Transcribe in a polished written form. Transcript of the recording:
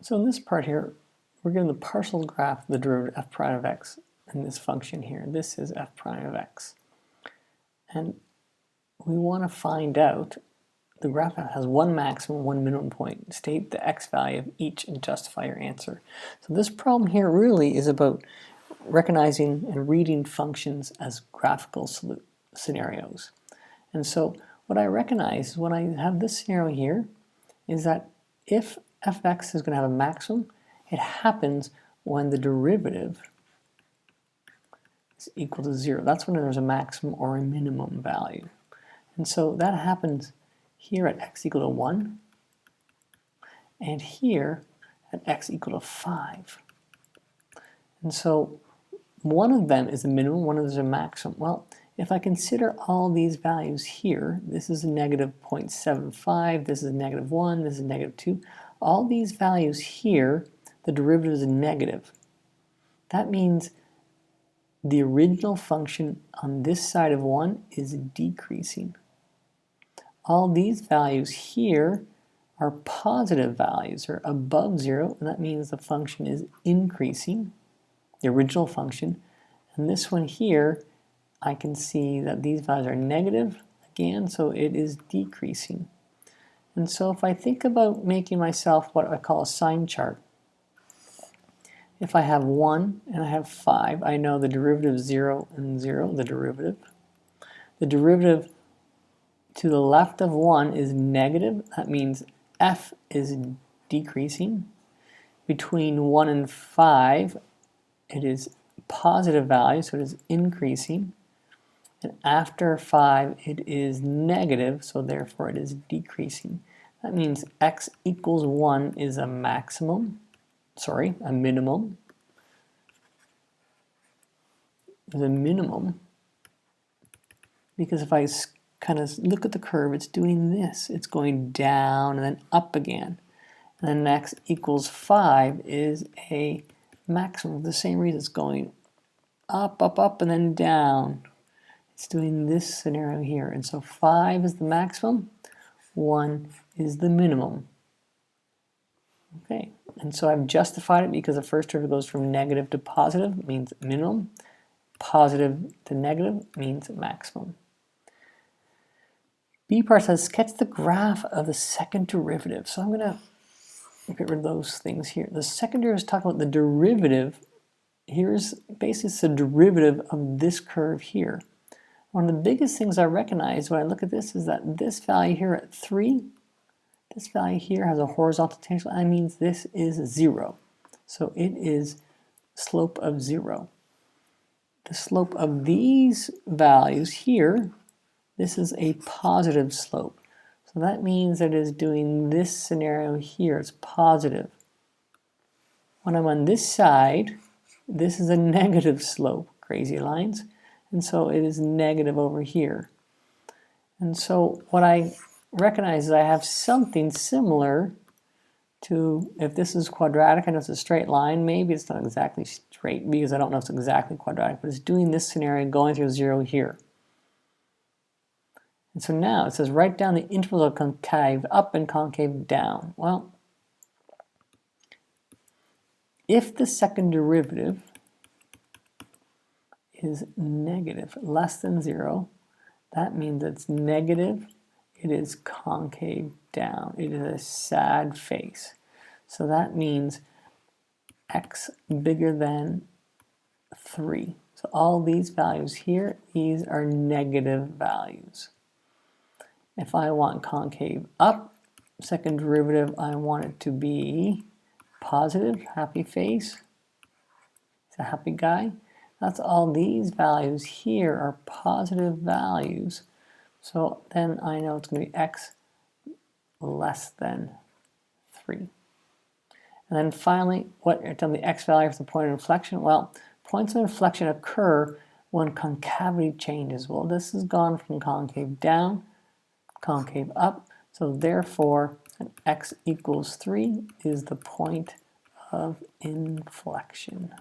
So in this part here, we're given the partial graph of the derivative f prime of x in this function here. This is f prime of x. And we want to find out, the graph has one maximum, one minimum point. State the x value of each and justify your answer. So this problem here really is about recognizing and reading functions as graphical scenarios. And so what I recognize when I have this scenario here is that if f(x) is going to have a maximum, it happens when the derivative is equal to 0. That's when there's a maximum or a minimum value. And so that happens here at x equal to 1, and here at x equal to 5. And so one of them is a minimum, one of them is a maximum. Well, if I consider all these values here, this is a negative 0.75, this is a negative 1, this is a negative 2. All these values here, the derivative is negative. That means the original function on this side of 1 is decreasing. All these values here are positive values, or above 0, and that means the function is increasing, the original function. And this one here, I can see that these values are negative again, so it is decreasing. And so if I think about making myself what I call a sine chart, if I have 1 and I have 5, I know the derivative is 0 and 0, the derivative. The derivative to the left of 1 is negative. That means f is decreasing. Between 1 and 5, it is positive value, so it is increasing. And after 5, it is negative, so therefore it is decreasing. That means x equals 1 is a maximum, a minimum. Is a minimum, because if I kind of look at the curve, it's doing this. It's going down and then up again. And then x equals 5 is a maximum for the same reason. It's going up, up, up, and then down. It's doing this scenario here. And so 5 is the maximum, 1 is the minimum. Okay, and so I've justified it because the first derivative goes from negative to positive, means minimum. Positive to negative means maximum. B part says sketch the graph of the second derivative. So I'm going to get rid of those things here. The second derivative is talking about the derivative. Here's basically the derivative of this curve here. One of the biggest things I recognize when I look at this is that this value here at 3, this value here has a horizontal tangent. That means this is 0. So it is slope of 0. The slope of these values here, this is a positive slope. So that means that it is doing this scenario here. It's positive. When I'm on this side, this is a negative slope, crazy lines. And so it is negative over here. And so what I recognize is I have something similar to, if this is quadratic and it's a straight line, maybe it's not exactly straight because I don't know if it's exactly quadratic, but it's doing this scenario going through 0 here. And so now it says write down the intervals of concave up and concave down. Well, if the second derivative is negative, less than 0, that means it's negative, it is concave down. It is a sad face. So that means x bigger than 3. So all these values here, these are negative values. If I want concave up, second derivative, I want it to be positive, happy face. It's a happy guy. That's all these values here are positive values. So then I know it's going to be x less than 3. And then finally, what tell me the x value for the point of inflection? Well, points of inflection occur when concavity changes. Well, this has gone from concave down, concave up, so therefore an x equals 3 is the point of inflection.